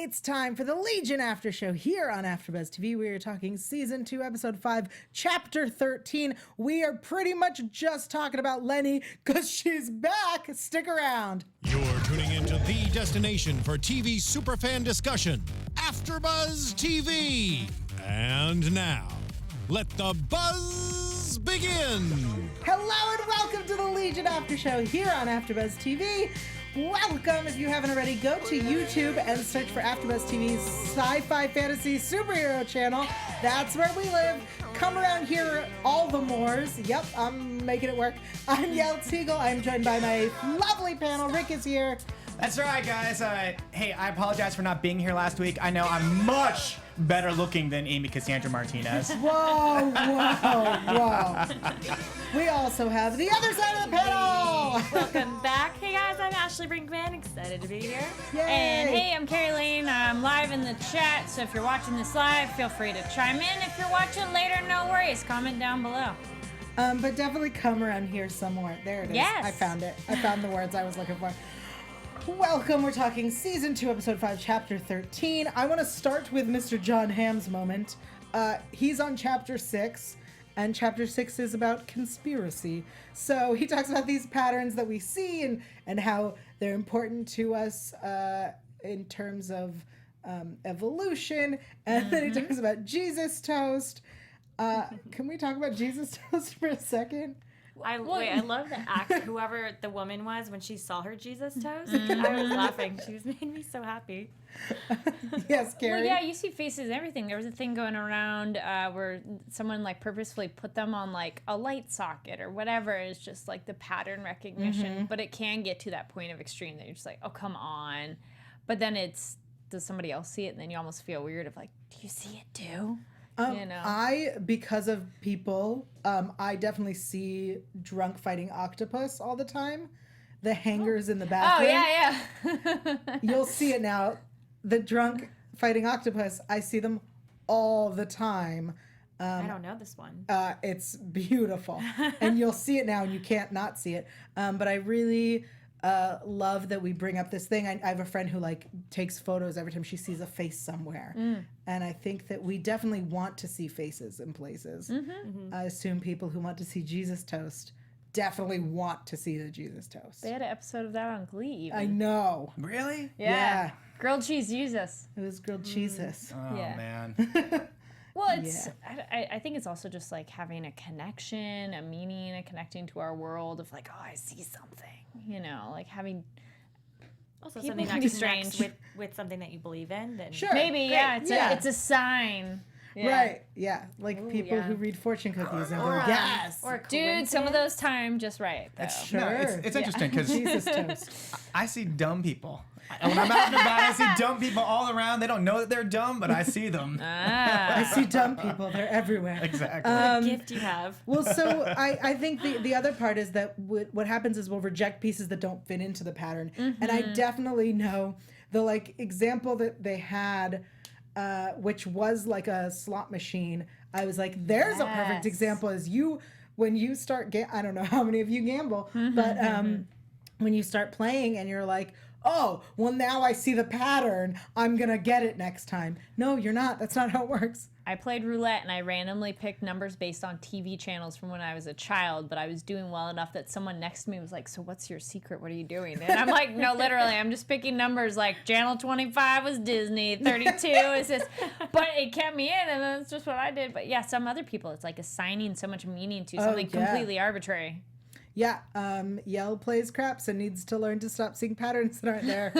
It's time for the Legion After Show here on AFTERBUZZ TV. We are talking Season 2, Episode 5, Chapter 13. We are pretty much just talking about Lenny because she's back. Stick around. You're tuning into the destination for TV superfan discussion, AFTERBUZZ TV. And now, let the buzz begin. Hello and welcome to the Legion After Show here on AFTERBUZZ TV. Welcome. If you haven't already, go to YouTube and search for AFTERBUZZ TV's sci-fi fantasy superhero channel. That's where we live. Come around here all the mores. Yep, I'm making it work. I'm Yael Tygiel. I'm joined by my lovely panel. Rick is here. That's right, guys. Hey, I apologize for not being here last week. I know I'm much better looking than Amy Cassandra Martinez. Whoa. We also have the other side of the panel. Welcome back. Hey guys, I'm Ashley Brinkman. Excited to be here. Yay. And hey, I'm Kari Lane. I'm live in the chat, so if you're watching this live, feel free to chime in. If you're watching later, no worries. Comment down below. But definitely come around here somewhere. There it is. Yes. I found it. I found the words I was looking for. Welcome. We're talking Season 2, Episode 5, Chapter 13. I want to start with Mr. John Hamm's moment. He's on Chapter 6, and Chapter 6 is about conspiracy. So he talks about these patterns that we see and how they're important to us in terms of evolution. And then he talks about Jesus toast. Can we talk about Jesus toast for a second? I love the act, whoever the woman was when she saw her Jesus toast. I was laughing. She was making me so happy. Yes, Kari? Well, yeah, you see faces and everything. There was a thing going around where someone like purposefully put them on like a light socket or whatever. It's just like the pattern recognition, but it can get to that point of extreme that you're just like, oh, come on. But then does somebody else see it? And then you almost feel weird of like, do you see it too? You know? Because of people, I definitely see drunk fighting octopus all the time. The hangers in the bathroom. Oh, yeah. You'll see it now. The drunk fighting octopus, I see them all the time. I don't know this one. It's beautiful. And you'll see it now and you can't not see it. But I really love that we bring up this thing. I have a friend who like takes photos every time she sees a face somewhere. And I think that we definitely want to see faces in places. I assume people who want to see Jesus toast definitely want to see the Jesus toast. They had an episode of that on Glee even. I know. Really? Yeah. Grilled cheese Jesus. It was grilled cheeses. Oh, Yeah. man. Well, it's. I think it's also just like having a connection, a meaning, a connecting to our world of like, oh, I see something, you know, like having. Also, People something can that be connects strange. with something that you believe in. Then Sure. Maybe, Great. yeah, it's a sign. Yeah. Right. Yeah. Like people who read fortune cookies and go, yes. Or a Dude, some of those time just right, though. Sure. No, it's interesting because Jesus toast. I see dumb people. When I'm out and about, I see dumb people all around. They don't know that they're dumb, but I see them. I see dumb people. They're everywhere. Exactly. what a gift you have. Well, so I think the other part is that what happens is we'll reject pieces that don't fit into the pattern. And I definitely know the like example that they had, which was like a slot machine. I was like, there's a perfect example is when you start, I don't know how many of you gamble, but when you start playing and you're like, oh, well, now I see the pattern. I'm going to get it next time. No, you're not. That's not how it works. I played roulette and I randomly picked numbers based on TV channels from when I was a child, but I was doing well enough that someone next to me was like, so what's your secret? What are you doing? And I'm like, no, literally, I'm just picking numbers like channel 25 was Disney, 32 is this. But it kept me in and that's just what I did. But yeah, some other people, it's like assigning so much meaning to something completely arbitrary. Yeah, Yael plays craps and needs to learn to stop seeing patterns that aren't there.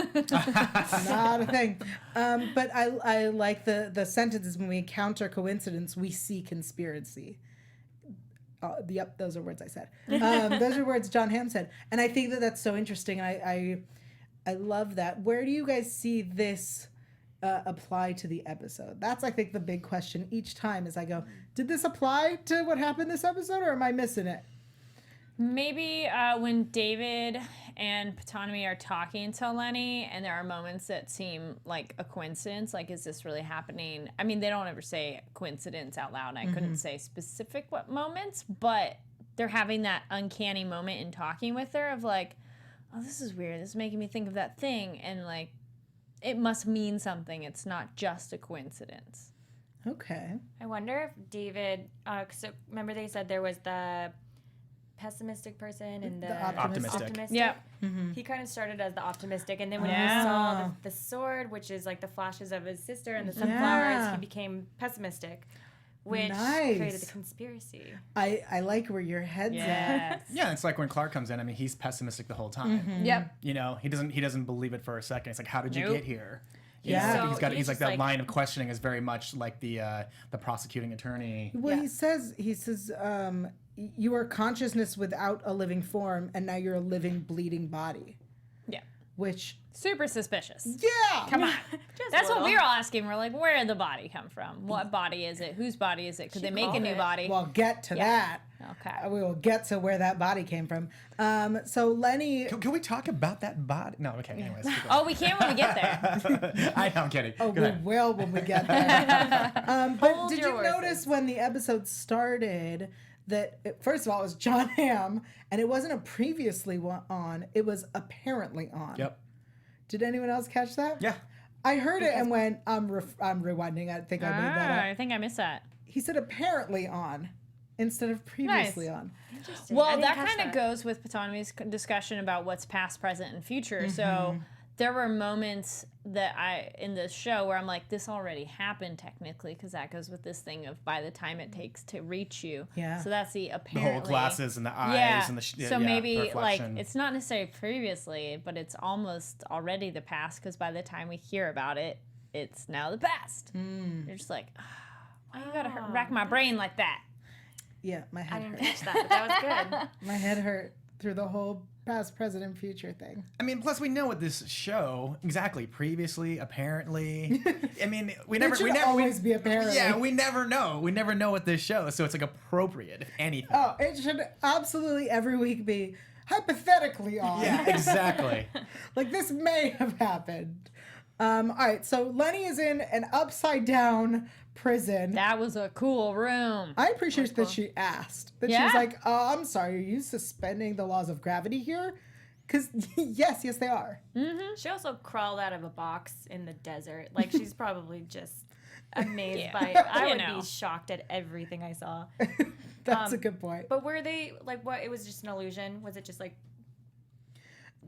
Not a thing. But I like the sentences when we encounter coincidence, we see conspiracy. Yep, those are words I said. Those are words John Hamm said. And I think that that's so interesting. I love that. Where do you guys see this apply to the episode? That's, I think, the big question each time as I go, did this apply to what happened this episode or am I missing it? Maybe when David and Ptolemy are talking to Lenny and there are moments that seem like a coincidence, like is this really happening? I mean, they don't ever say coincidence out loud. I couldn't say specific what moments, but they're having that uncanny moment in talking with her of like, oh, this is weird. This is making me think of that thing. And like, it must mean something. It's not just a coincidence. Okay. I wonder if David, so remember they said there was the pessimistic person and the optimistic. Yeah. He kind of started as the optimistic, and then when Yeah. he saw the sword, which is like the flashes of his sister and the sunflowers, he became pessimistic, which created the conspiracy. I like where your head's at. Yeah, it's like when Clark comes in. I mean, he's pessimistic the whole time. Yep. You know, he doesn't believe it for a second. It's like, how did you get here? You Yeah. know, So he's like just that line of questioning is very much like the prosecuting attorney. Well, he says, you are consciousness without a living form, and now you're a living, bleeding body. Yeah. Which, Super suspicious. yeah, Come on. That's what little. we were all asking. We're like, where did the body come from? What body is it? Whose body is it? Could they make a called new it. body? Well, get to that. Okay. We will get to where that body came from. So Lenny. Can we talk about that body? No, okay. Anyways. keep going. Oh, we can when we get there. I know, I'm kidding. Oh, Go we ahead. will when we get there. But Hold did your you horses. notice when the episode started that, first of all, it was John Hamm, and it wasn't a previously on, it was apparently on. Yep. Did anyone else catch that? Yeah. I heard it and went, I'm rewinding. I think I made that up. I think I missed that. He said apparently on instead of previously Nice. on. Interesting. I Well, didn't that catch kind of goes with Ptolemy's discussion about what's past, present, and future. So Mm-hmm. there were moments that in this show where I'm like, this already happened technically, because that goes with this thing of by the time it takes to reach you. Yeah. So that's the The apparently. whole glasses and the eyes Yeah. and the So maybe like reflection. it's not necessarily previously, but it's almost already the past, because by the time we hear about it, it's now the past. You're just like, why you gotta rack my brain like that? Yeah, my I head didn't hurt. catch that, but that was good. My head hurt through the whole past, present, and future thing. I mean, plus we know what this show exactly previously, apparently. I mean, we never. It should we never. always be apparently. Yeah, we never know. We never know what this show. So it's like appropriate, if anything. Oh, it should absolutely every week be hypothetically on. Yeah, exactly. Like this may have happened. All right, so Lenny is in an upside down prison. That was a cool room. I appreciate that she asked. That she was Yeah. like, I'm sorry, are you suspending the laws of gravity here? Because yes, they are. She also crawled out of a box in the desert. Like, she's probably just amazed Yeah. by it. I You would know. be shocked at everything I saw. That's a good point. But were they, like, what? It was just an illusion? Was it just, like,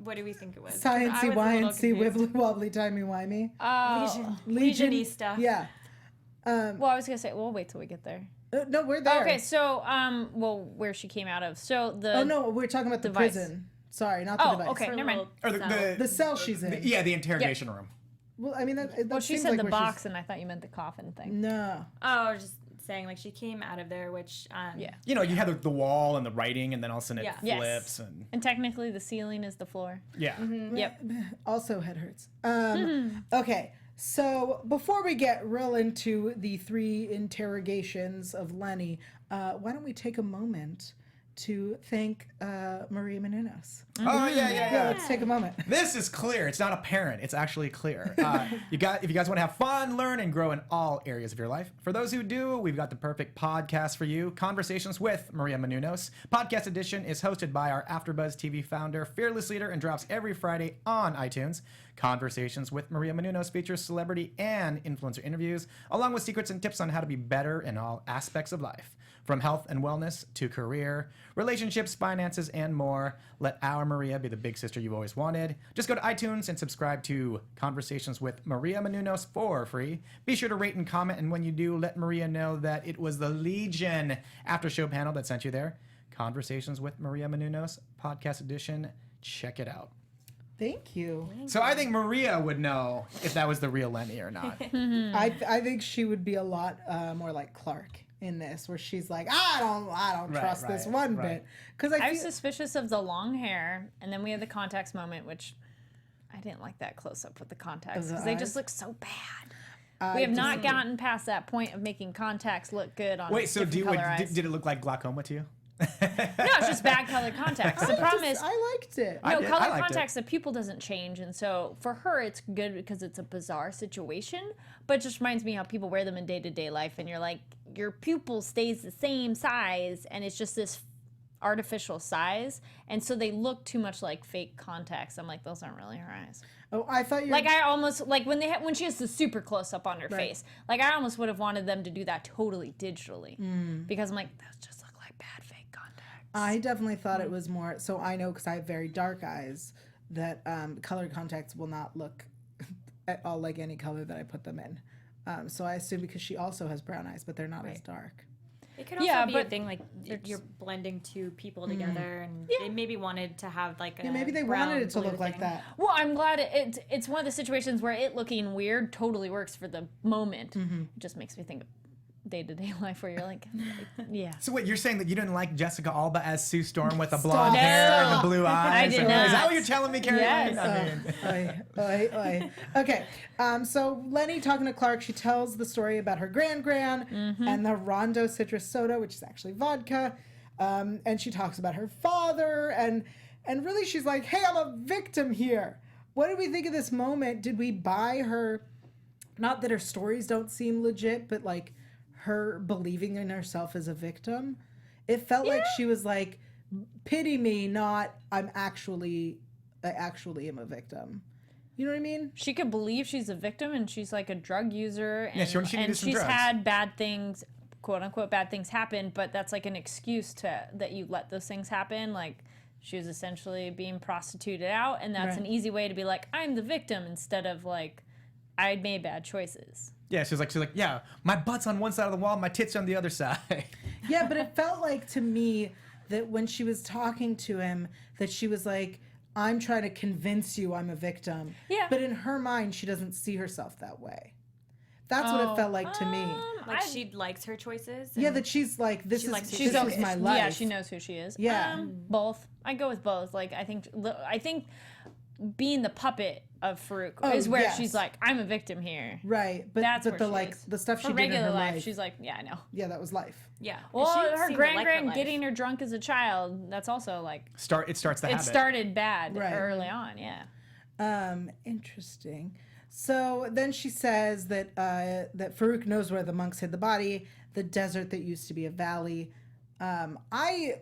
what do we think it was? 'Cause Sciencey, I was a little wyancy, confused. wibbly wobbly, timey wimey. Oh. Legion-y stuff. Yeah. Well, I was gonna say we'll wait till we get there. No, we're there. Okay, so well, where she came out of. So the Oh no, we're talking about the device. prison. Sorry, not the Oh, device. okay. Her Never mind. little Or cell. The cell she's in. Yeah, the interrogation room. Well, I mean, that Well, she seems said like the where box, and I thought you meant the coffin thing. No. Oh, I was just saying, like, she came out of there, which, Yeah. You know, you have the wall and the writing, and then all of a sudden it Yeah. Yes. flips, and And technically, the ceiling is the floor. yeah. Yep. Also, head hurts. Okay, so before we get real into the 3 interrogations of Lenny, why don't we take a moment to thank Maria Menounos? Oh yeah. Yeah, let's take a moment. This is clear. It's not apparent. It's actually clear. If you guys want to have fun, learn, and grow in all areas of your life, for those who do, we've got the perfect podcast for you. Conversations with Maria Menounos. Podcast edition is hosted by our AfterBuzz TV founder, fearless leader, and drops every Friday on iTunes. Conversations with Maria Menounos features celebrity and influencer interviews, along with secrets and tips on how to be better in all aspects of life. From health and wellness to career, relationships, finances, and more. Let our Maria be the big sister you've always wanted. Just go to iTunes and subscribe to Conversations with Maria Menounos for free. Be sure to rate and comment, and when you do, let Maria know that it was the Legion after show panel that sent you there. Conversations with Maria Menounos, podcast edition. Check it out. Thank you. So I think Maria would know if that was the real Lenny or not. I think she would be a lot more like Clark in this, where she's like, I don't trust this one bit, because I was suspicious of the long hair, and then we had the contacts moment, which I didn't like that close up with the contacts because they just look so bad. We have not gotten past that point of making contacts look good on Wait, so different color eyes. did it look like glaucoma to you? No, it's just bad colored contacts. The problem is, I liked it. I no, did. color I liked it. contacts, the pupil doesn't change, and so for her it's good because it's a bizarre situation, but it just reminds me how people wear them in day-to-day life, and you're like, your pupil stays the same size, and it's just this artificial size, and so they look too much like fake contacts. I'm like, those aren't really her eyes. Oh, I thought you like I almost like when she has the super close up on her face. Like I almost would have wanted them to do that totally digitally because I'm like, those just look like bad fake contacts. I definitely thought it was more. So I know because I have very dark eyes that colored contacts will not look at all like any color that I put them in. So I assume because she also has brown eyes, but they're not as dark. It could also be a thing like you're blending two people together, and they maybe wanted to have like a maybe they wanted it to look like that. Well, I'm glad it's one of the situations where it looking weird totally works for the moment. It just makes me think of day-to-day life where you're like, yeah. So wait, you're saying that you didn't like Jessica Alba as Sue Storm with the blonde hair and the blue eyes? I did not. Is that what you're telling me, Kari Lane? Yes. Okay, so Lenny talking to Clark, she tells the story about her gran and the Rondo citrus soda, which is actually vodka, and she talks about her father, and really she's like, hey, I'm a victim here. What did we think of this moment? Did we buy her, not that her stories don't seem legit, but like her believing in herself as a victim? It felt like she was like, pity me, not I actually am a victim. You know what I mean? She could believe she's a victim and she's like a drug user and, she can do some she's drugs. had bad things, quote unquote bad things happen, but that's like an excuse that you let those things happen. Like she was essentially being prostituted out, and that's an easy way to be like, I'm the victim, instead of like, I made bad choices. Yeah, she's like, yeah, my butt's on one side of the wall, my tits on the other side. Yeah, but it felt like to me that when she was talking to him, that she was like, I'm trying to convince you I'm a victim. Yeah. But in her mind, she doesn't see herself that way. That's what it felt like to me. Like she likes her choices. Yeah, that she's like, this is okay. my life. Yeah, she knows who she is. Yeah. Both. I go with both. Like I think being the puppet of Farouk is where she's like, I'm a victim here. Right. But That's but where the she is. the stuff she For did in regular her life, life. she's like, yeah, I know. Yeah, that was life. Yeah. Well, And she her seemed to like grand life. getting her drunk as a child, that's also like It starts the it habit. started bad Right. early on, yeah. Interesting. So then she says that that Farouk knows where the monks hid the body, the desert that used to be a valley. I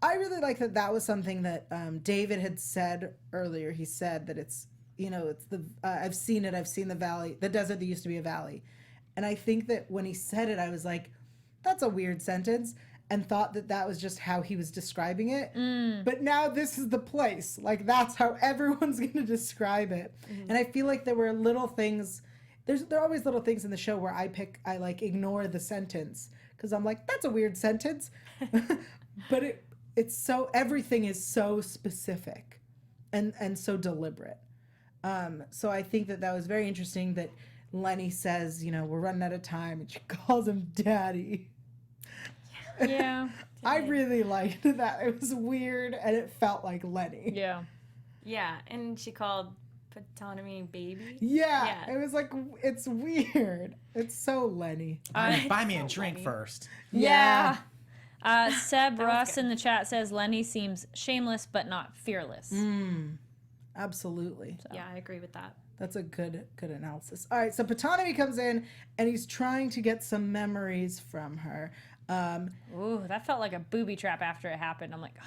really like that was something that David had said earlier. He said that it's the I've seen the valley, the desert that used to be a valley. And I think that when he said it, I was like, that's a weird sentence, and thought that was just how he was describing it. But now this is the place. Like, that's how everyone's going to describe it. And I feel like there were little things. There are always little things in the show where I ignore the sentence because I'm like, that's a weird sentence. But it's so, everything is so specific and so deliberate. So I think that was very interesting that Lenny says, we're running out of time, and she calls him daddy. Yeah. I really liked that. It was weird, and it felt like Lenny. Yeah. Yeah, and she called Patanomy baby. Yeah, it was like, it's weird. It's so Lenny. Buy me a drink first. Yeah. Seb Russ in the chat says Lenny seems shameless but not fearless. Absolutely. So. Yeah, I agree with that. That's a good analysis. All right, so Patanomy comes in, and he's trying to get some memories from her. Ooh, that felt like a booby trap after it happened. I'm like, oh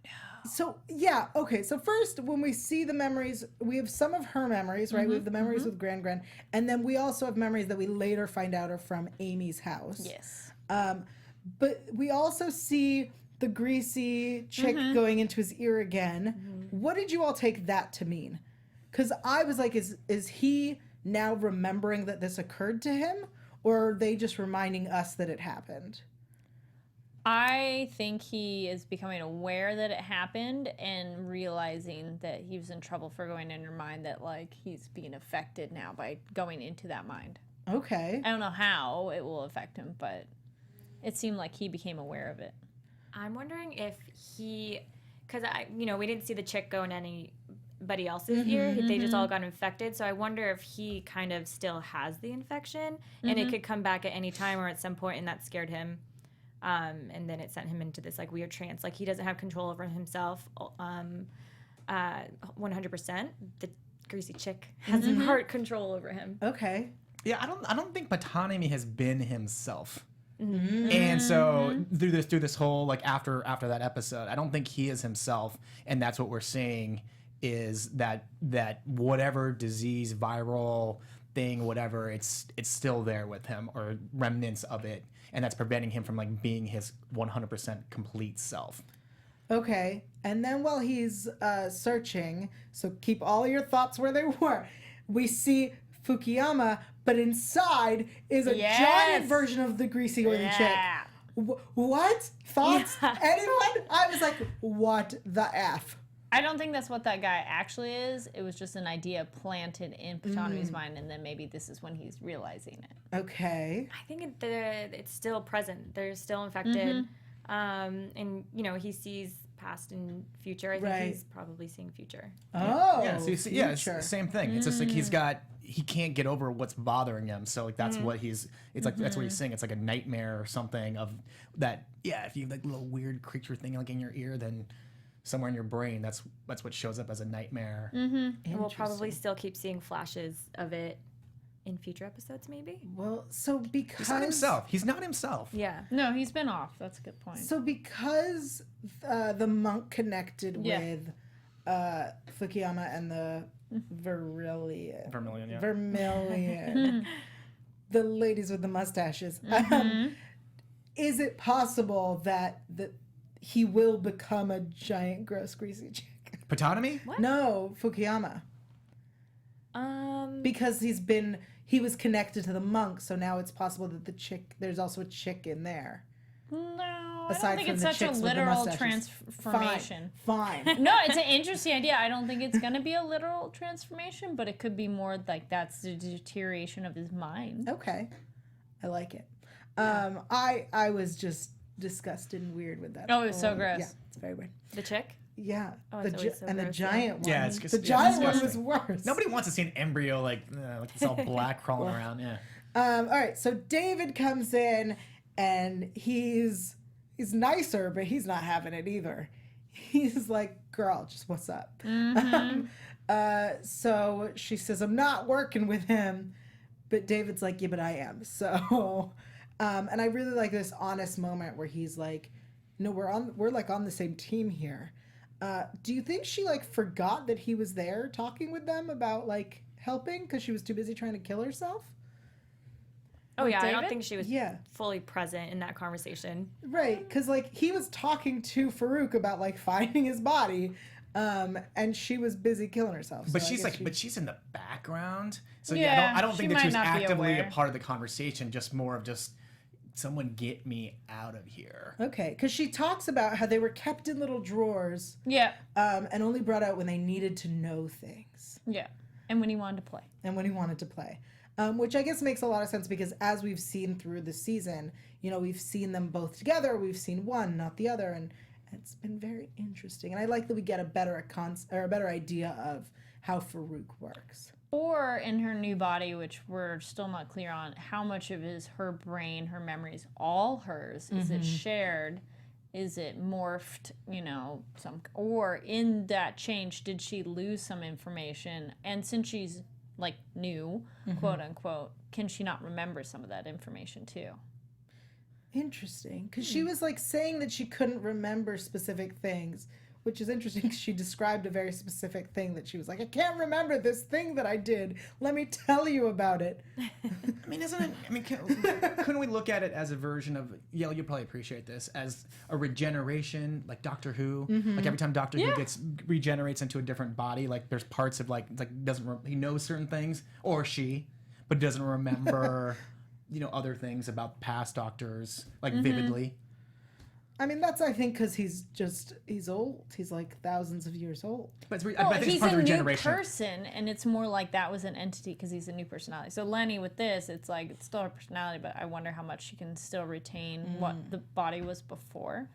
no. So yeah, okay. So first, when we see the memories, we have some of her memories, right? We have the memories with Gran, and then we also have memories that we later find out are from Amy's house. Yes. But we also see the greasy chick going into his ear again. What did you all take that to mean? Because I was like, is he now remembering that this occurred to him, or are they just reminding us that it happened? I think he is becoming aware that it happened and realizing that he was in trouble for going in her mind, that like he's being affected now by going into that mind. Okay. I don't know how it will affect him, but it seemed like he became aware of it. I'm wondering if because we didn't see the chick go in anybody else's ear. They just all got infected. So I wonder if he kind of still has the infection, and it could come back at any time or at some point, and that scared him. And then it sent him into this like weird trance. Like he doesn't have control over himself 100%. The greasy chick has heart control over him. Okay. Yeah, I don't think Patanomy has been himself And so through this whole like after that episode, I don't think he is himself, and that's what we're seeing is that whatever disease, viral thing, whatever, it's still there with him, or remnants of it, and that's preventing him from like being his 100% complete self. Okay. And then while he's searching, so keep all your thoughts where they were, we see Fukuyama, but inside is a giant version of the greasy oily chick. What? Thoughts? Anyone? I was like, what the F? I don't think that's what that guy actually is. It was just an idea planted in Ptolemy's mind, and then maybe this is when he's realizing it. Okay. I think it's still present. They're still infected. And, you know, he sees past and future. I think he's probably seeing future. Oh. Yeah, so you see, it's the same thing. It's just like he can't get over what's bothering him. So like that's what it's like that's what he's saying. It's like a nightmare or something of that. Yeah, if you have like a little weird creature thing like in your ear, then somewhere in your brain, that's what shows up as a nightmare. And we'll probably still keep seeing flashes of it in future episodes, maybe. Well, so because He's not himself. He's not himself. Yeah. No, he's been off. That's a good point. So because the monk connected with Fukuyama and the Vermilion, the ladies with the mustaches, is it possible that he will become a giant, gross, greasy chick? Ptolemy? What? No, Fukuyama. Because he was connected to the monk, so now it's possible that there's also a chick in there. No, Aside I don't think from it's the such a chicks with the literal mustaches. transformation. Fine. No, it's an interesting idea. I don't think it's going to be a literal transformation, but it could be more like that's the deterioration of his mind. Okay. I like it. I was just disgusted and weird with that. Oh, it was so gross. Yeah, it's very weird. The chick? Yeah. Oh, it's always so and the gross, giant one. Yeah, it's the giant one was disgusting. worse. Nobody wants to see an embryo like it's all black crawling around. Yeah. All right, so David comes in and he's nicer, but he's not having it either. He's like, girl, just what's up? So she says, I'm not working with him. But David's like, yeah, but I am. So, and I really like this honest moment where he's like, no, we're like on the same team here. Do you think she like forgot that he was there talking with them about like helping because she was too busy trying to kill herself? Oh, yeah. I David? don't think she was Yeah. fully present in that conversation. Right, because like he was talking to Farouk about like finding his body, and she was busy killing herself. But so I she's guess like, but she's in the background. So Yeah, I don't she think that might she was not be actively a aware. part of the conversation. Just more of just someone get me out of here. Okay, because she talks about how they were kept in little drawers, Yeah. and only brought out when they needed to know things Yeah. And when he wanted to play. and when he wanted to play. Which I guess makes a lot of sense because as we've seen through the season, you know, we've seen them both together. We've seen one, not the other, and it's been very interesting. And I like that we get a better idea of how Farouk works. Or in her new body, which we're still not clear on, how much of it is her brain, her memories, all hers? Is it shared? Is it morphed, you know, or in that change, did she lose some information? And since she's like new, quote unquote, can she not remember some of that information too? Interesting, because she was like saying that she couldn't remember specific things, which is interesting because she described a very specific thing that she was like, I can't remember this thing that I did. Let me tell you about it. I mean, isn't it? I mean, couldn't we look at it as a version of? Yael, you'll probably appreciate this as a regeneration, like Doctor Who. Like every time Doctor Who regenerates into a different body, like there's parts of like he knows certain things, or she, but doesn't remember, you know, other things about past doctors like vividly. I mean, that's, I think, because he's old. He's like thousands of years old. But I Well, think it's he's part of a the new regeneration. person, and it's more like that was an entity because he's a new personality. So Lenny, with this, it's like it's still her personality, but I wonder how much she can still retain what the body was before.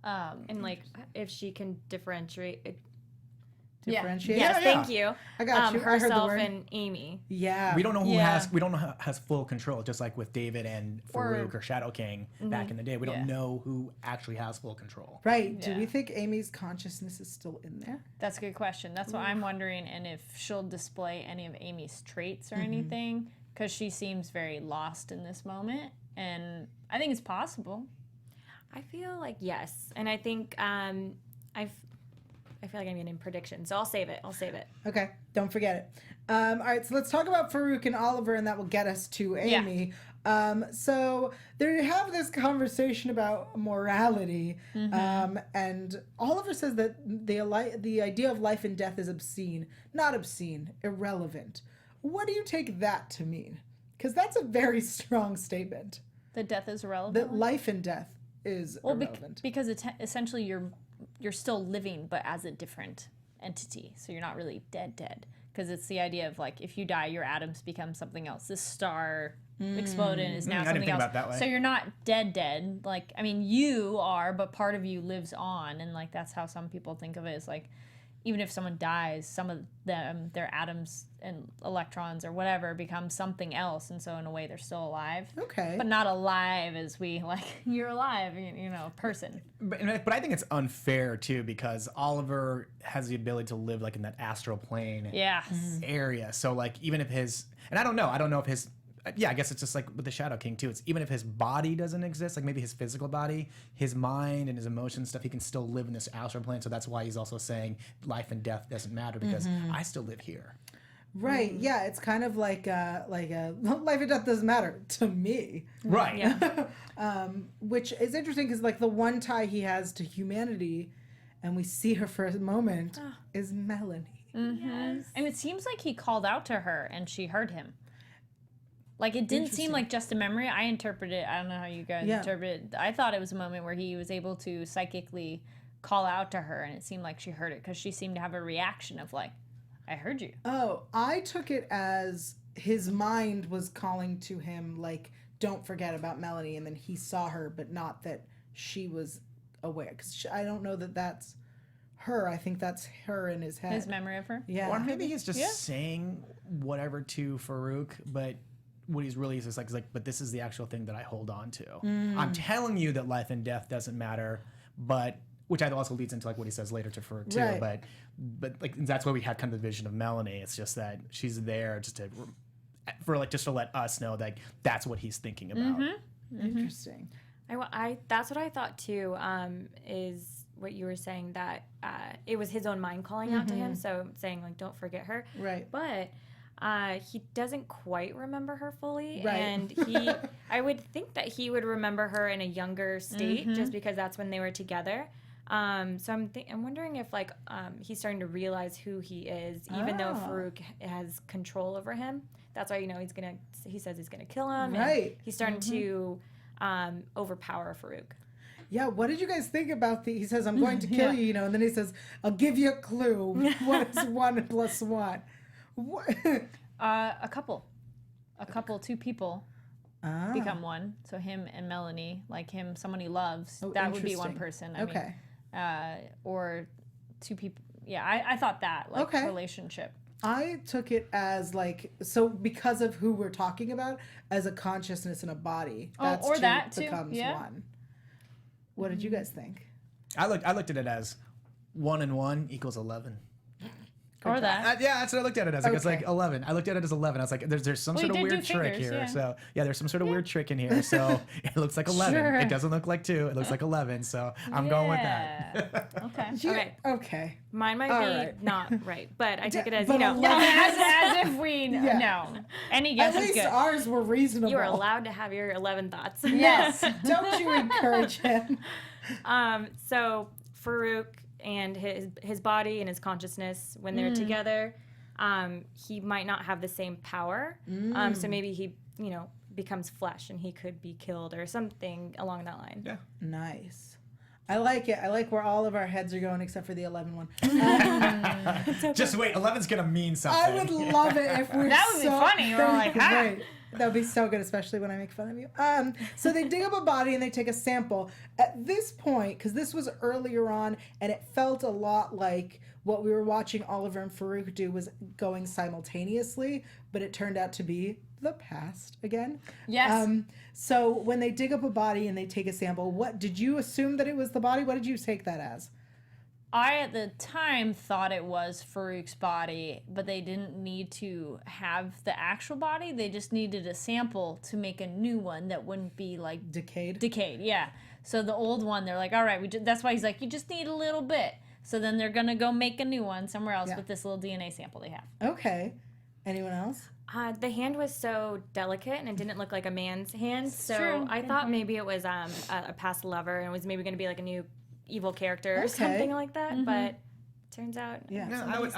And, like, if she can differentiate. Differentiate. Yes, Yeah, thank you. I got you. I heard the Herself word. and Amy. Yeah. We don't know who Yeah. has full control, just like with David and Farouk or Shadow King back in the day. We don't know who actually has full control. Right. Do Yeah. we think Amy's consciousness is still in there? That's a good question. That's what I'm wondering, and if she'll display any of Amy's traits or anything, because she seems very lost in this moment. And I think it's possible. I feel like yes, and I think I feel like I'm getting predictions, so I'll save it. Okay, don't forget it. All right, so let's talk about Farouk and Oliver, and that will get us to Amy. So they have this conversation about morality, and Oliver says that the idea of life and death is obscene, not obscene, irrelevant. What do you take that to mean? Because that's a very strong statement. That death is irrelevant? That life and death is irrelevant. Because essentially you're still living, but as a different entity. So you're not really dead. Because it's the idea of like, if you die, your atoms become something else. This star exploded and is now something else. About that way. So you're not dead. Like, I mean, you are, but part of you lives on. And like, that's how some people think of it, is like, even if someone dies, some of them, their atoms and electrons or whatever become something else. And so in a way, they're still alive. Okay. But not alive as we, like, you're alive, person. But I think it's unfair, too, because Oliver has the ability to live, like, in that astral plane area. So, like, even if his... And I don't know if his... Yeah, I guess it's just like with the Shadow King, too. It's even if his body doesn't exist, like maybe his physical body, his mind and his emotions stuff, he can still live in this astral plane. So that's why he's also saying life and death doesn't matter, because I still live here. Right. Yeah, it's kind of like life and death doesn't matter to me. Right. Yeah. Which is interesting because like the one tie he has to humanity, and we see her for a moment, is Melanie. Yes. And it seems like he called out to her and she heard him. Like, it didn't seem like just a memory. I interpreted it. I don't know how you guys interpret it. I thought it was a moment where he was able to psychically call out to her, and it seemed like she heard it because she seemed to have a reaction of, like, I heard you. Oh, I took it as his mind was calling to him, like, don't forget about Melanie, and then he saw her, but not that she was aware. Because I don't know that that's her. I think that's her in his head. His memory of her? Yeah. Or maybe he's just saying whatever to Farouk, but... what he's really is just like, but this is the actual thing that I hold on to. I'm telling you that life and death doesn't matter, but which also leads into like what he says later to Farouk too. Right. But like that's why we had kind of the vision of Melanie. It's just that she's there just to let us know that that's what he's thinking about. Interesting. That's what I thought too. Is what you were saying, that it was his own mind calling out to him. So saying like, don't forget her. Right. But he doesn't quite remember her fully, right. And I would think that he would remember her in a younger state, just because that's when they were together. So I'm wondering if like he's starting to realize who he is, even though Farouk has control over him. That's why he says he's gonna kill him. Right. And he's starting to overpower Farouk. Yeah, what did you guys think about he says, I'm going to kill you, and then he says, I'll give you a clue. What is 1 + 1? What? A couple, 2 people become one. So him and Melanie, like him, someone he loves, that would be one person. I mean, or 2 people. Yeah, I thought that, like, relationship. I took it as like, so because of who we're talking about, as a consciousness in a body. That's or two that too. becomes one. What did you guys think? I looked at it as 1 and 1 = 11. Or that. Yeah, that's what I looked at it as. Like, it's like 11. I looked at it as 11. I was like, there's some sort of weird trick here. Yeah. So, yeah, there's some sort of weird trick in here. So, it looks like 11. Sure. It doesn't look like 2. It looks like 11. So, I'm going with that. Okay. Okay. Mine might be not right, but I took it as, but as if we know. Any guess At is least good. ours were reasonable. you are allowed to have your 11 thoughts. Yes. Don't you encourage him. So Farouk and his body and his consciousness, when they're together, he might not have the same power. So maybe he, becomes flesh and he could be killed or something along that line. Yeah. Nice. I like it. I like where all of our heads are going except for the 11 one. Just wait. 11's going to mean something. I would love it if we're That would be funny. We're like, great. That would be so good, especially when I make fun of you. So they dig up a body and they take a sample. At this point, because this was earlier on, and it felt a lot like what we were watching Oliver and Farouk do was going simultaneously, but it turned out to be the past again. Yes. So when they dig up a body and they take a sample, what did you assume that it was the body? What did you take that as? I, at the time, thought it was Farouk's body, but they didn't need to have the actual body. They just needed a sample to make a new one that wouldn't be, like... Decayed, yeah. So the old one, they're like, all right, that's why he's like, you just need a little bit. So then they're going to go make a new one somewhere else with this little DNA sample they have. Okay. Anyone else? The hand was so delicate and it didn't look like a man's hand. So True. I thought maybe it was a past lover and it was maybe going to be like a new evil character or something like that. But turns out, Yeah. No, somebody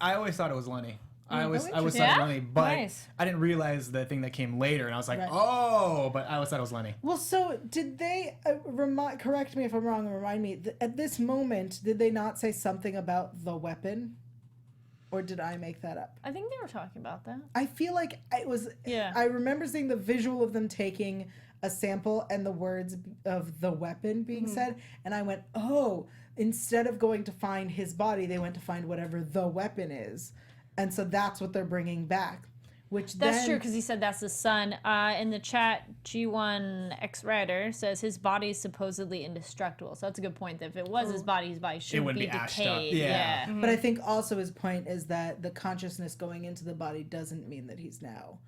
I always thought it was Lenny. I always thought it was Lenny, but Nice. I didn't realize the thing that came later, and I was like, oh, but I always thought it was Lenny. Well, so did they, correct me if I'm wrong and remind me, at this moment, did they not say something about the weapon? Or did I make that up? I think they were talking about that. I feel like it was, I remember seeing the visual of them taking a sample and the words of the weapon being said, and I went, oh, instead of going to find his body, they went to find whatever the weapon is. And so that's what they're bringing back. That's true, because he said that's the son. In the chat, G1X Rider says his body is supposedly indestructible. So that's a good point. That if it was his body shouldn't be ashed up. decayed. Yeah. Yeah. But I think also his point is that the consciousness going into the body doesn't mean that he's now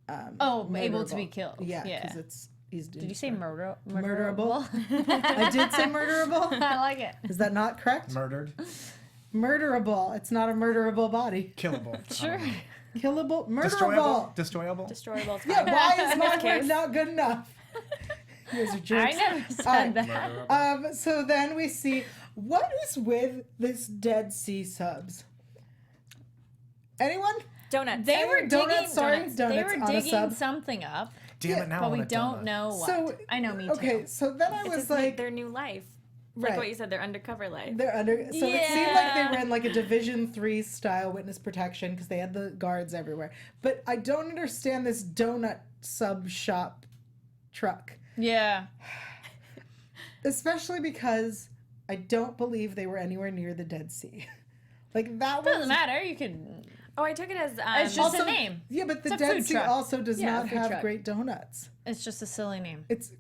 able to be killed. Yeah, because he's Did you say murderable? murderable? I did say murderable. I like it. Is that not correct? Murdered. Murderable. It's not a murderable body. Killable. Sure. Killable. Murderable. Destroyable. destroyable. Yeah, why is my case. word not good enough? You guys are jerks. I never said that. So then we see, what is with this Dead Sea subs? Anyone? Donuts. They were Donuts, digging. sorry, They donuts were on a digging sub. something up, Damn it, now but I we want a don't donut. know what. So I know, me too. Okay, so then I It's was just like, their new life. right. Like what you said, their undercover life. They're under. So it seemed like they Yeah. were in like a Division 3 style witness protection because they had the guards everywhere. But I don't understand this donut sub shop truck, Yeah. especially because I don't believe they were anywhere near the Dead Sea. Like that was. Doesn't matter. You could. Oh, I took it as It's just a name. Yeah, but the It's a Dead food Sea truck. also does Yeah, not food have truck. great donuts. It's just a silly name. It's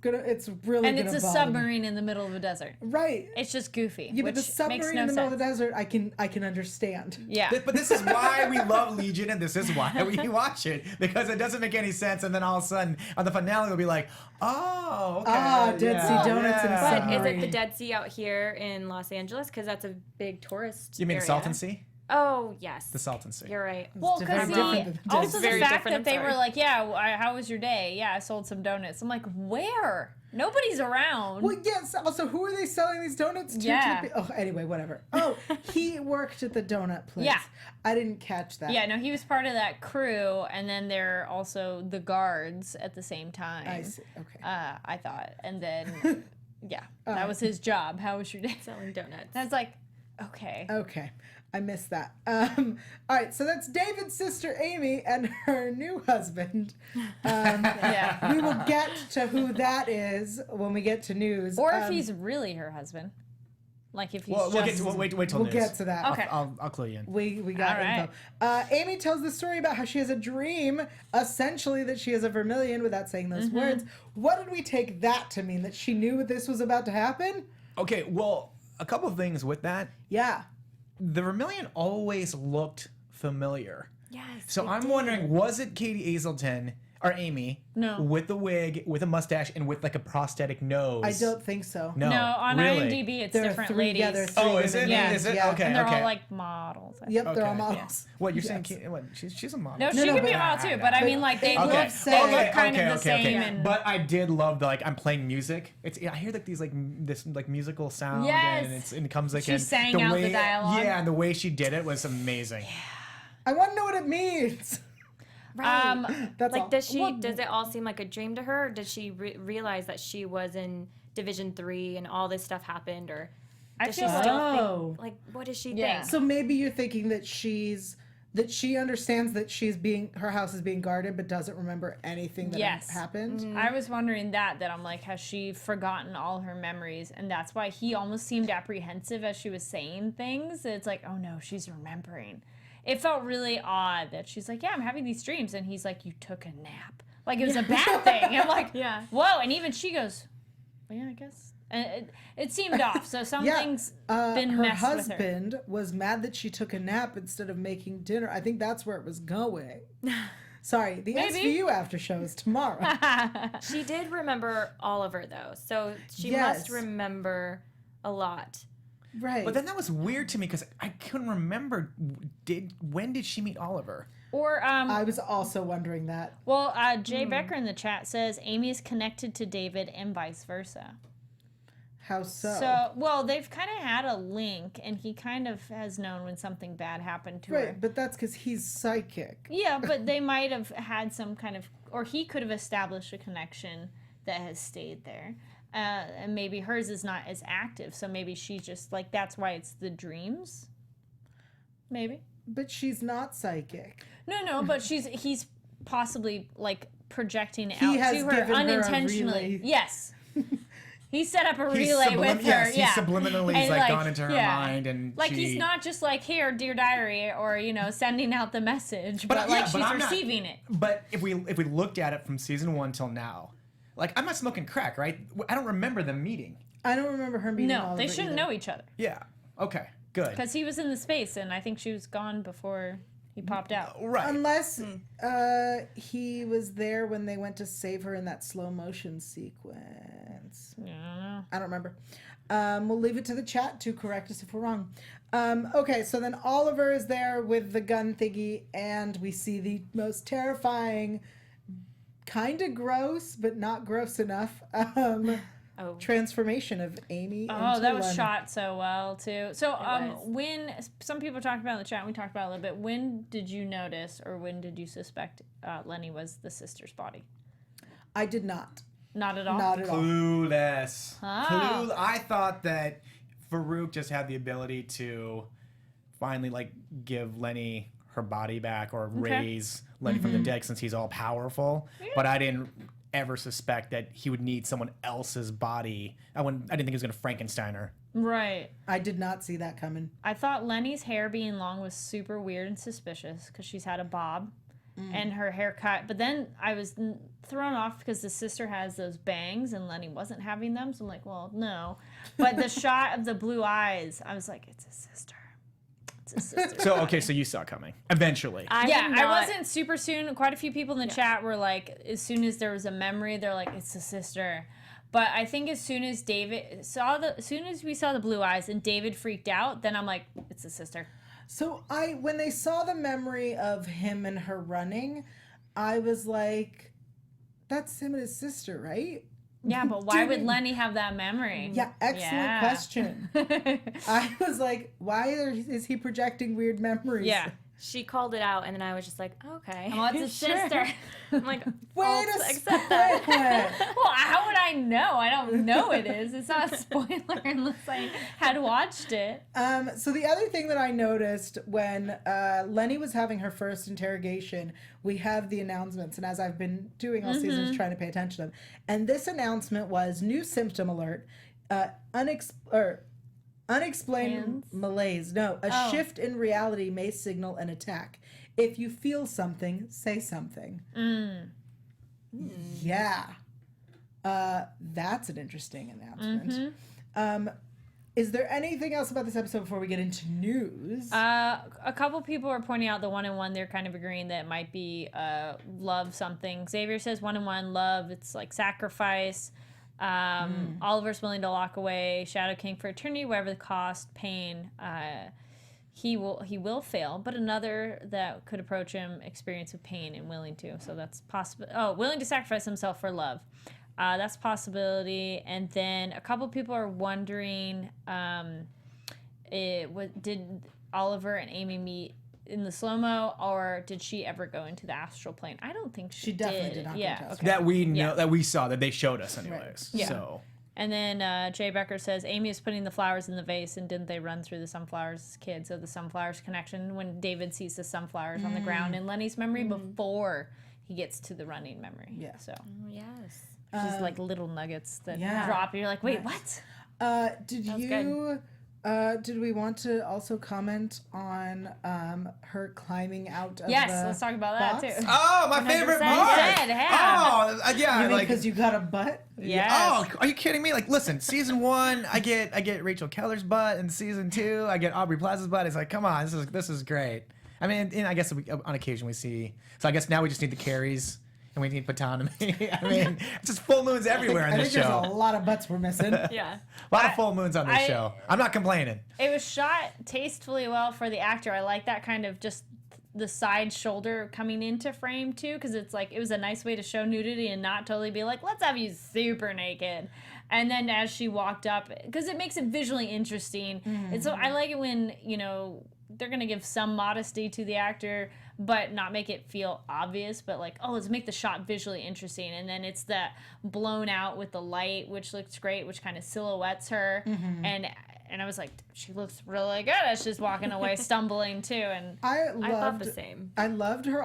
really And gonna it's a bother me. submarine in the middle of a desert. Right. It's just goofy. Yeah, but the which makes submarine no in the middle sense. of the desert, I can understand. Yeah. But this is why we love Legion, and this is why we watch it, because it doesn't make any sense. And then all of a sudden, on the finale, we'll be like, "Oh, okay, Ah, Dead Sea donuts and But submarine. is it the Dead Sea out here in Los Angeles? Because that's a big tourist You mean area. Salton Sea? Oh, yes. The Salton Sea. You're right. Well, Very because different than also Dead the Sea. Very fact different, that I'm they sorry. were like, yeah, how was your day? Yeah, I sold some donuts. I'm like, where? Nobody's around. Well, yes. Also, who are they selling these donuts to? Yeah. Oh, anyway, whatever. Oh, he worked at the donut place. Yeah. I didn't catch that. Yeah, no, he was part of that crew, and then they're also the guards at the same time. I see. Okay. I thought, and then, yeah, that was his job. How was your day? Selling donuts. That's like, okay. Okay. I missed that. All right, so that's David's sister Amy and her new husband. Yeah. We will get to who that is when we get to news. Or if he's really her husband. Like if he's Well, just... wait till We'll news. get to that. Okay. I'll clue you in. We got All right. info. Amy tells the story about how she has a dream, essentially that she is a vermilion, without saying those words. What did we take that to mean? That she knew this was about to happen? Okay, well, a couple of things with that. Yeah. The Vermilion always looked familiar. Yes. So they I'm did. wondering, was it Katie Hazelton or Amy? No. With the wig, with a mustache, and with like a prosthetic nose? I don't think so. No. No, on really? IMDb it's There are different three, ladies. yeah, there are three Oh, is it? women. Yeah. Is it? Yeah. Okay. And they're okay. all like models. Yep, they're all Okay. models. What you're saying? Yes. What, she's a model. No, she no, could be but- a model too, but I mean like they Okay. look, Okay. they Okay, look kind of the same. And But I did love the I'm playing music. It's I hear like these this musical sound Yes. and it comes like She in sang out the dialogue. Yeah, and the way she did it was amazing. I want to know what it means. Right. That's like, all. does it all seem like a dream to her? Or did she realize that she was in Division 3 and all this stuff happened? Or I does she feel like- still Oh. think, like, what does she Yeah. think? So maybe you're thinking that she understands that her house is being guarded, but doesn't remember anything that Yes. happened. I was wondering that I'm like, has she forgotten all her memories? And that's why he almost seemed apprehensive as she was saying things. It's like, oh no, she's remembering. It felt really odd that she's like, yeah, I'm having these dreams. And he's like, you took a nap. Like it was a bad thing. I'm like, Yeah. whoa. And even she goes, well, yeah, I guess. And it seemed off. So something's been her messed with her. husband was mad that she took a nap instead of making dinner. I think that's where it was going. Sorry, the Maybe. SVU after show is tomorrow. She did remember Oliver though, so she Yes. must remember a lot. Right. But then that was weird to me because I couldn't remember. When did she meet Oliver? Or I was also wondering that. well, Jay Becker in the chat says Amy is connected to David and vice versa. How so? So, well, they've kind of had a link, and he kind of has known when something bad happened to her. Right, but that's because he's psychic. Yeah, but they might have had some kind of, or he could have established a connection that has stayed there. And maybe hers is not as active, so maybe she's just like, that's why it's the dreams. Maybe. But she's not psychic. No, but he's possibly like projecting He out has to her given her a unintentionally. relay. Yes. He set up a relay with her. Yes, yeah. he's subliminally And, like gone into her mind, and like she... he's not just like, here, dear diary, or sending out the message, but like she's I'm not- receiving it. But if we looked at it from season 1 till now, like I'm not smoking crack, right? I don't remember them meeting. I don't remember her meeting No, Oliver they shouldn't either. know each other Yeah. Okay. Good. because he was in the space, and I think she was gone before he popped out. Right. Unless he was there when they went to save her in that slow motion sequence. I don't know. I don't remember. We'll leave it to the chat to correct us if we're wrong. Okay, so then Oliver is there with the gun thingy, and we see the most terrifying, kind of gross, but not gross enough, transformation of Amy. Oh, into that was Lenny. shot so well too. So, was. when some people talked about in the chat, and we talked about it a little bit. When did you notice, or when did you suspect Lenny was the sister's body? I did not. Not at all. Not at all. Clueless. Oh. I thought that Farouk just had the ability to finally like give Lenny her body back or raise Lenny from the dead since he's all powerful. But I didn't ever suspect that he would need someone else's body. I didn't think he was going to Frankenstein her. Right. I did not see that coming. I thought Lenny's hair being long was super weird and suspicious because she's had a bob and her haircut. But then I was thrown off because the sister has those bangs and Lenny wasn't having them. So I'm like, well, no. But the shot of the blue eyes, I was like, it's a sister. It's a sister. So, okay, so you saw it coming. Eventually. I wasn't super soon. Quite a few people in the chat were like, as soon as there was a memory, they're like, it's a sister. But I think as soon as as soon as we saw the blue eyes and David freaked out, then I'm like, it's a sister. So when they saw the memory of him and her running, I was like, that's him and his sister, right? Yeah, but why would Lenny have that memory? Yeah, excellent question. I was like, why is he projecting weird memories? Yeah. She called it out, and then I was just like, okay. Well, it's a sister. I'm like, Wait I'll a accept that. second. Well, how would I know? I don't know it is. It's not a spoiler unless I had watched it. So the other thing that I noticed when Lenny was having her first interrogation, we have the announcements, and as I've been doing all seasons, trying to pay attention to them, and this announcement was new symptom alert, unexplained malaise. No, a shift in reality may signal an attack. If you feel something, say something. Yeah. That's an interesting announcement. Is there anything else about this episode before we get into news? A couple people are pointing out the 1-in-1. They're kind of agreeing that it might be love something. Xavier says 1-in-1 love. It's like sacrifice. Oliver's willing to lock away Shadow King for eternity, whatever the cost, pain. He will fail, but another that could approach him, experience of pain and willing to. So that's possible. Oh, willing to sacrifice himself for love. That's a possibility. And then a couple people are wondering, did Oliver and Amy meet in the slow-mo, or did she ever go into the astral plane? I don't think she definitely did not go Yeah, to astral okay. That we know, that we saw, that they showed us anyways. Yeah. So. And then Jay Becker says, Amy is putting the flowers in the vase, and didn't they run through the sunflowers as kids? So the sunflowers connection, when David sees the sunflowers on the ground in Lenny's memory before he gets to the running memory. Yeah. So Oh, yes. just like little nuggets that yeah. drop. You're like, wait, what? Did we want to also comment on her climbing out of Yes, the let's talk about that box? too. Oh, my favorite 100%. part! Yeah. Oh, yeah, You mean like. because you got a butt? Yes. Oh, are you kidding me? Like, listen, season 1, I get Rachel Keller's butt, and season 2, I get Aubrey Plaza's butt. It's like, come on, this is great. I mean, and I guess on occasion we see. So I guess now we just need the Carries, and we need Patanomy. I mean, it's just full moons everywhere in I this think show. there's a lot of butts we're missing. Yeah. A lot of full moons on this show. I'm not complaining. It was shot tastefully well for the actor. I like that kind of just the side shoulder coming into frame too, because it's like it was a nice way to show nudity and not totally be like, let's have you super naked. And then as she walked up, because it makes it visually interesting. And so I like it when, you know, they're gonna give some modesty to the actor, but not make it feel obvious, but like, oh, let's make the shot visually interesting. And then it's the blown out with the light, which looks great, which kind of silhouettes her. And I was like, she looks really good as she's walking away, stumbling too. And I thought the same. I loved her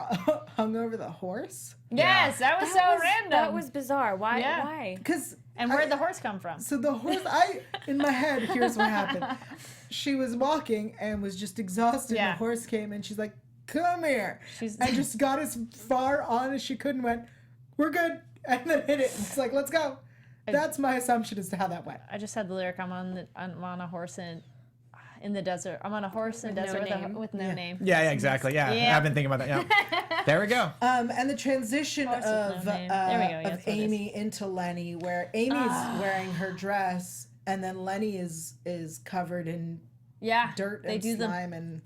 hung over the horse. yes, that was so random. That was bizarre. Why? Yeah. Why? Because And where'd the horse come from? So the horse, in my head, here's what happened. She was walking and was just exhausted. Yeah. And the horse came and she's like, come here. She's- and just got as far on as she could and went, we're good. And then hit it. And it's like, let's go. That's my assumption as to how that went. I just had the lyric, I'm on a horse in the desert. I'm on a horse in the With desert no name. with no name. Yeah, exactly. Yeah, Yeah. I've been thinking about that. Yeah. There we go. And the transition Horse with of, no name. There we go, of that's what it Amy into Lenny, where Amy's wearing her dress and then Lenny is covered in Yeah. dirt they and do slime and...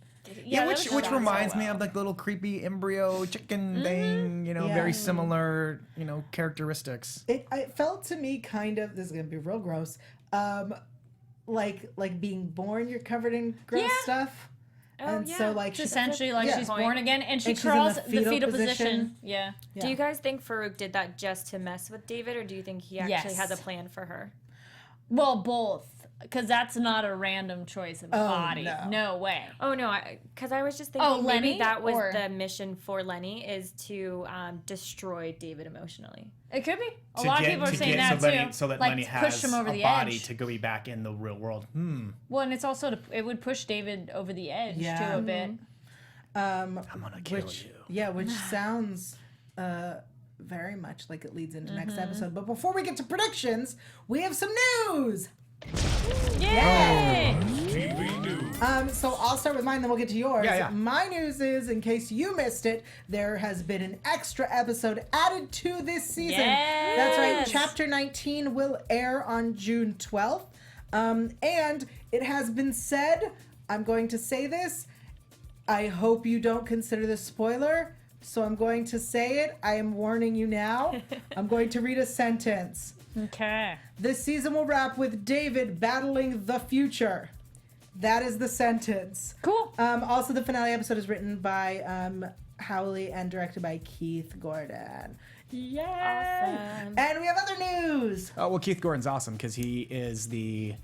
Yeah, that which was shot reminds so me well. of like the little creepy embryo chicken thing, you know, Yeah. very similar, you know, characteristics. It felt to me kind of, this is gonna be real gross, like being born, you're covered in gross Yeah. stuff. Oh, And yeah. so like It's essentially like Yeah. she's born again, and she And she's in crawls the the fetal fetal position. position. Yeah. Do you guys think Farouk did that just to mess with David, or do you think he actually Yes. has a plan for her? Well, both. Because that's not a random choice of body. no. No way. Oh no, because I was just thinking maybe Lenny, that was or- the mission for Lenny, is to destroy David emotionally. It could be. A lot of people are saying that too. so that like, Lenny push has him over a the body edge. to go back in the real world. Well, and it's also it would push David over the edge Yeah. too a bit. I'm gonna kill which you. yeah, which sounds very much like it leads into next episode. But before we get to predictions, we have some news. Yay! So I'll start with mine, then we'll get to yours. Yeah. My news is, in case you missed it, there has been an extra episode added to this season. That's right. Yes. Chapter 19 will air on June 12th. And it has been said, I'm going to say this, I hope you don't consider this spoiler, so I'm going to say it. I am warning you now. I'm going to read a sentence. Okay. This season will wrap with David battling the future. That is the sentence. Cool. Also, the finale episode is written by Howley and directed by Keith Gordon. Yeah. Awesome. And we have other news. Oh, well, Keith Gordon's awesome because he is the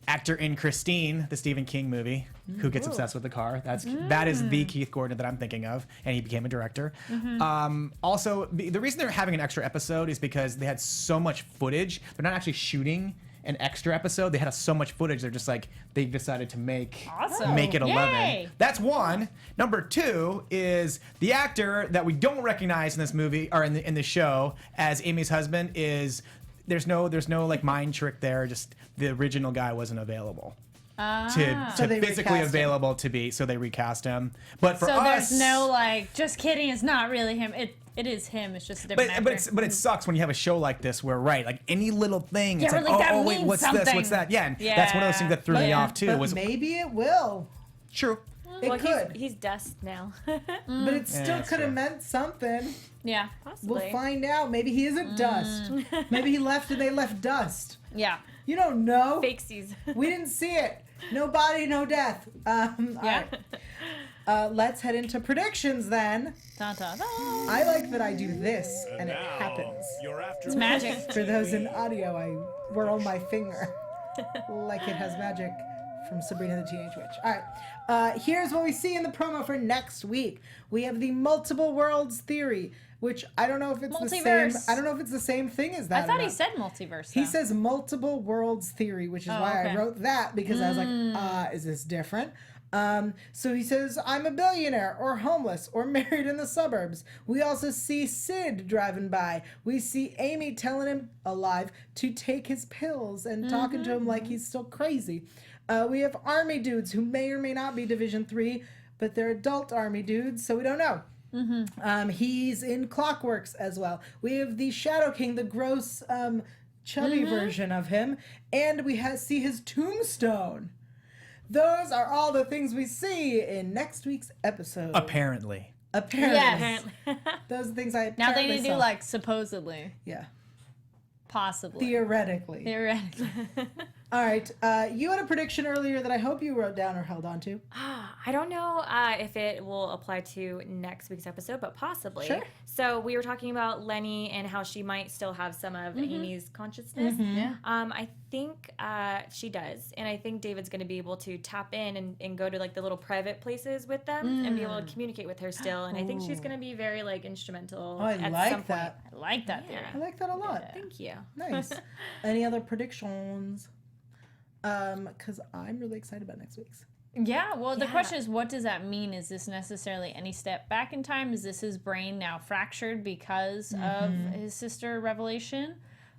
actor in Christine, the Stephen King movie, who gets obsessed with the car. That is the Keith Gordon that I'm thinking of, and he became a director. Also, the reason they're having an extra episode is because they had so much footage. They're not actually shooting an extra episode. They had so much footage. They're just like, they decided to make it 11. Yay. That's one. Number two is the actor that we don't recognize in this movie or in the show as Amy's husband is. There's no like mind trick there. Just the original guy wasn't available to So they physically recast him. available to be. So they recast him. But for So us, there's no like, just kidding. It's not really him. It is him. It's just a different actor. but it sucks when you have a show like this where like any little thing, it's Yeah, like we're like, that wait, means what's this? something. What's that? Yeah, and that's one of those things that threw me off too. But Was maybe it will. true. It Well, could. he's dust now. But it still that's could have true. meant something. Yeah. Possibly. We'll find out. Maybe he isn't dust. Maybe he left and they left dust. Yeah. You don't know. Fakesies. We didn't see it. No body, no death. All right. Let's head into predictions then. Dun, dun, dun. I like that I do this and it happens. It's magic. For those in audio, I whirl my finger like it has magic from Sabrina the Teenage Witch. All right. Here's what we see in the promo for next week. We have the multiple worlds theory, which I don't know if it's the same. Multiverse. I don't know if it's the same thing as that. I thought or he not. said multiverse. He though. says multiple worlds theory, which is why okay. I wrote that, because I was like, is this different? So he says, I'm a billionaire or homeless or married in the suburbs. We also see Sid driving by. We see Amy telling him, alive, to take his pills and talking to him like he's still crazy. We have army dudes who may or may not be Division 3, but they're adult army dudes, so we don't know. He's in Clockworks as well. We have the Shadow King, the gross, chubby version of him, and we see his tombstone. Those are all the things we see in next week's episode. Apparently. Yes. Those are things I Now they apparently need to do saw. like supposedly, Yeah. possibly, Theoretically. theoretically. All right. You had a prediction earlier that I hope you wrote down or held on to. I don't know if it will apply to next week's episode, but possibly. Sure. So we were talking about Lenny and how she might still have some of Amy's consciousness. Yeah. I think she does, and I think David's going to be able to tap in and go to like the little private places with them and be able to communicate with her still. And I think she's going to be very like instrumental. Oh, I at like some that. I like that theory. I like that a lot. Thank you. Nice. Any other predictions? Because I'm really excited about next week's. Yeah, well, the question is, what does that mean? Is this necessarily any step back in time? Is this his brain now fractured because of his sister revelation?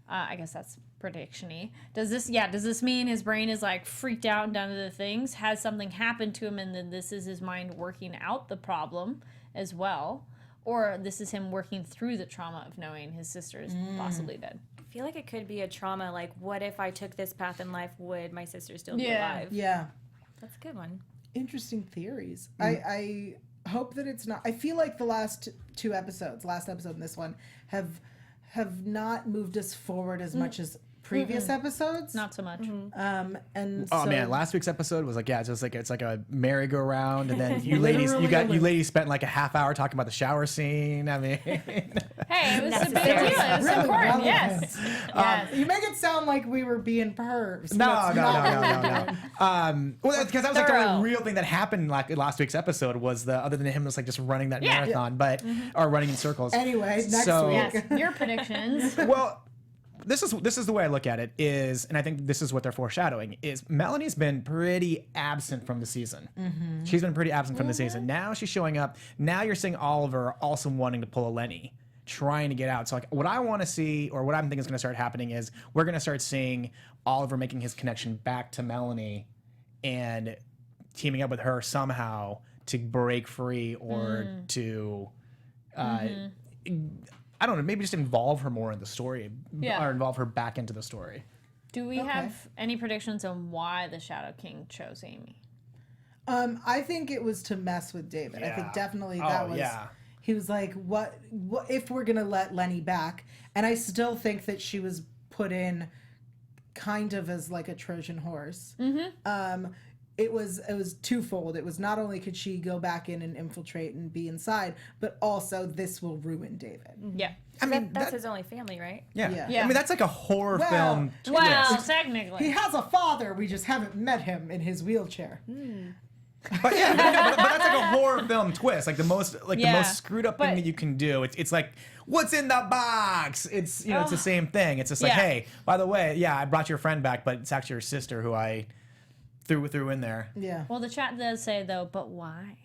I guess that's prediction-y. Does this mean his brain is like freaked out and done other things? Has something happened to him and then this is his mind working out the problem as well? Or this is him working through the trauma of knowing his sister is possibly dead? I feel like it could be a trauma. Like, what if I took this path in life? Would my sister still be Yeah. alive? Yeah. That's a good one. Interesting theories. I hope that it's not. I feel like the last episode and this one, have not moved us forward as much as previous episodes. Not so much. And Oh so, man, last week's episode was like, yeah, it's like a merry-go-round, and then you Literally. ladies spent like a half hour talking about the shower scene. I mean, Hey, it was a big deal. Necessary. It was Really important. relevant. Yes. Yes. You make it sound like we were being pervs. no. Well, because that was like the Thorough. only real thing that happened like in last week's episode was other than him was like just running that Yeah. marathon, but or running in circles. Anyway, next So- week. Yes. Your predictions. Well, this is the way I look at it is, and I think this is what they're foreshadowing, is Melanie's been pretty absent from the season. She's been pretty absent from the season. Now she's showing up. Now you're seeing Oliver also wanting to pull a Lenny, trying to get out. So like what I want to see, or what I'm thinking is going to start happening is we're going to start seeing Oliver making his connection back to Melanie and teaming up with her somehow to break free or to I don't know, maybe just involve her more in the story, Yeah. or involve her back into the story. Do we have any predictions on why the Shadow King chose Amy? I think it was to mess with David. I think Yeah. definitely that Oh, was. yeah. He was like, "What if we're gonna let Lenny back?" And I still think that she was put in kind of as like a Trojan horse. It was twofold. It was not only could she go back in and infiltrate and be inside, but also this will ruin David. Yeah. I mean, That's his only family, right? yeah. Yeah. I mean, that's like a horror Well, film twist. Well, He technically. has a father. We just haven't met him in his wheelchair. But yeah, but that's like a horror film twist. Like the most Yeah. screwed up But- thing that you can do. It's like, what's in the box? It's it's the same thing. It's just like, Yeah. hey, by the way, yeah, I brought your friend back, but it's actually your sister who I threw in there. Yeah. Well, the chat does say, though, but why?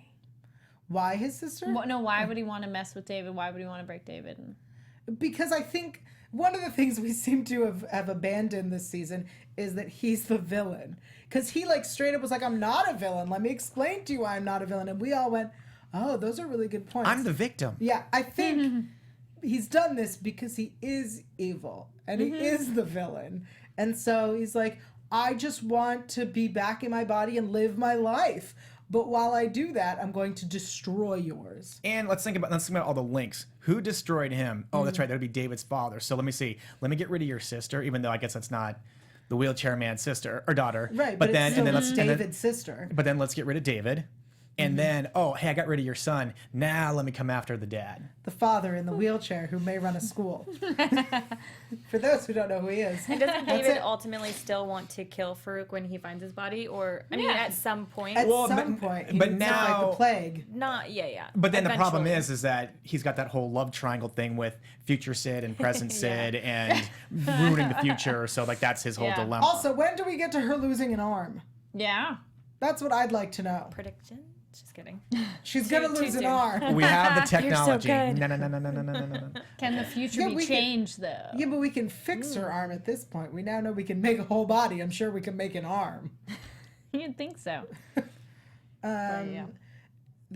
Why his sister? No, why would he want to mess with David? Why would he want to break David? Because I think one of the things we seem to have abandoned this season is that he's the villain. Because he like straight up was like, I'm not a villain. Let me explain to you why I'm not a villain. And we all went, oh, those are really good points. I'm the victim. Yeah, I think he's done this because he is evil and he is the villain. And so he's like, I just want to be back in my body and live my life. But while I do that, I'm going to destroy yours. And let's think about all the links. Who destroyed him? Oh, that's right. That would be David's father. So let me see. Let me get rid of your sister, even though I guess that's not the wheelchair man's sister or daughter. Right, But but then it's still let's David's sister. But then let's get rid of David. And then, oh, hey, I got rid of your son. Now let me come after the dad. The father in the wheelchair who may run a school. For those who don't know who he is. And doesn't That's David it. ultimately still want to kill Farouk when he finds his body? Or, I mean, Yeah. at some point. At Well, some but- point, he but needs to fight now- the plague. Not, yeah. But then the problem Eventually. is that he's got that whole love triangle thing with future Sid and present Sid and ruining the future. So like that's his whole Yeah. dilemma. Also, when do we get to her losing an arm? Yeah. That's what I'd like to know. Prediction? Just kidding. She's going to Too lose an soon. arm. We have the You're so technology. good. No. Can the future Yeah, be we could- changed, though? Yeah, but we can fix her arm at this point. We now know we can make a whole body. I'm sure we can make an arm. You'd think so. Yeah.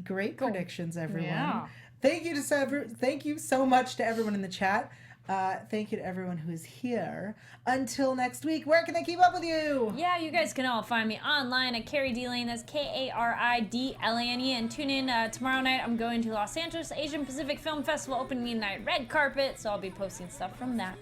Great predictions, everyone. Yeah. Thank you so much to everyone in the chat. Thank you to everyone who is here. Until next week, where can they keep up with you? Yeah, you guys can all find me online at Kari D. Lane. That's Karidlane. And tune in tomorrow night. I'm going to Los Angeles Asian Pacific Film Festival opening night red carpet. So I'll be posting stuff from that.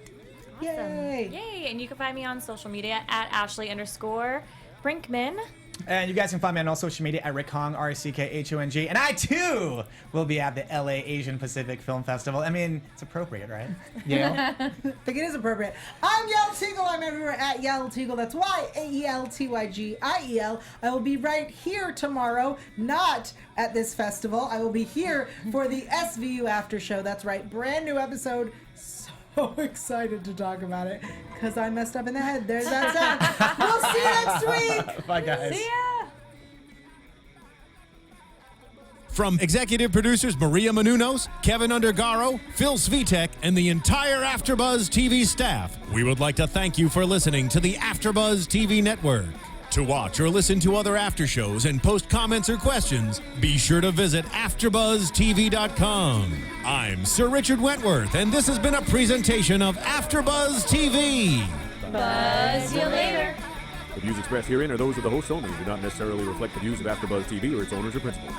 Yay! Yay! And you can find me on social media at Ashley_Brinkman. And you guys can find me on all social media at Rick Hong, RCKHONG. And I, too, will be at the LA Asian Pacific Film Festival. I mean, it's appropriate, right? Yeah. I think it is appropriate. I'm Yael Tygiel. I'm everywhere at Yael Tygiel. That's YAELTYGIEL. I will be right here tomorrow, not at this festival. I will be here for the SVU After Show. That's right. Brand new episode. So excited to talk about it because I messed up in the head. There's that sound. We'll see you next week. Bye, guys. See ya! From executive producers Maria Menounos, Kevin Undergaro, Phil Svitek, and the entire AfterBuzz TV staff, we would like to thank you for listening to the AfterBuzz TV network. To watch or listen to other after shows and post comments or questions, be sure to visit AfterBuzzTV.com. I'm Sir Richard Wentworth, and this has been a presentation of AfterBuzz TV. Buzz you later. The views expressed herein are those of the hosts only and do not necessarily reflect the views of AfterBuzz TV or its owners or principals.